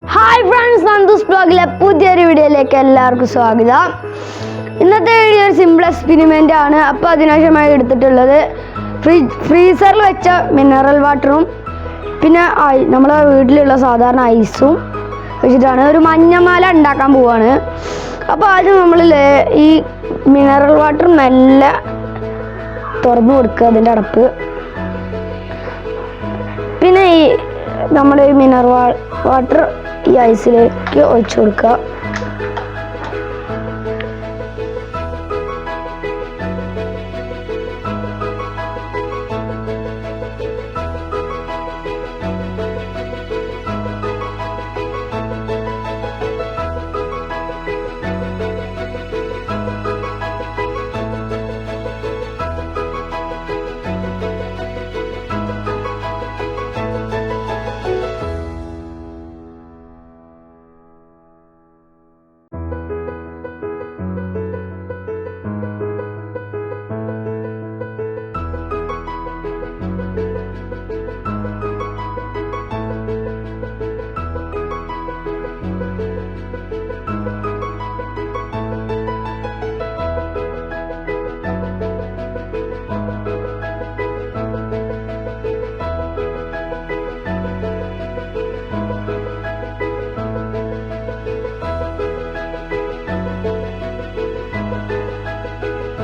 Hi friends, Santhosh ബ്ലോഗിലെ പുതിയൊരു വീഡിയോയിലേക്ക് എല്ലാവർക്കും സ്വാഗതം. ഇന്നത്തെ വീഡിയോ ഒരു സിമ്പിൾ എക്സ്പെരിമെൻ്റ് ആണ്. അപ്പോൾ അതിനാവശ്യമായി എടുത്തിട്ടുള്ളത് ഫ്രീസറിൽ വെച്ച മിനറൽ വാട്ടറും പിന്നെ നമ്മളെ വീട്ടിലുള്ള സാധാരണ ഐസും വെച്ചിട്ടാണ് ഒരു മഞ്ഞമാല ഉണ്ടാക്കാൻ പോവാണ്. അപ്പോൾ ആദ്യം നമ്മൾ ഈ മിനറൽ വാട്ടർ മെല്ലെ തുറന്നു കൊടുക്കുക, അതിൻ്റെ അടപ്പ്. പിന്നെ ഈ നമ്മൾ മിനറൽ വാട്ടർ ഈ ഐസിലേക്ക് ഒഴിച്ചു കൊടുക്കുക.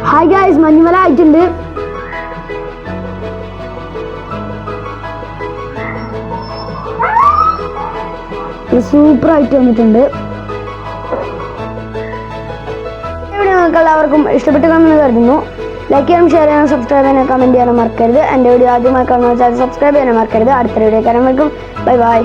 ഹായ് ഗായ്സ്, മഞ്ഞുമല ആയിട്ടുണ്ട്. സൂപ്പർ ആയിട്ട് വന്നിട്ടുണ്ട്. നിങ്ങൾക്ക് എല്ലാവർക്കും ഇഷ്ടപ്പെട്ട് കാണുമെന്ന് കരുതുന്നു. ലൈക്ക് ചെയ്യാനും ഷെയർ ചെയ്യാനും സബ്സ്ക്രൈബ് ചെയ്യാനും കമൻറ്റ് ചെയ്യാനും മറക്കരുത്. എൻ്റെ വീഡിയോ ആദ്യമായി കാണുന്ന വെച്ചാൽ സബ്സ്ക്രൈബ് ചെയ്യാനും മറക്കരുത്. അടുത്ത വീഡിയോ കാണുമ്പോഴേക്കും ബൈ ബൈ.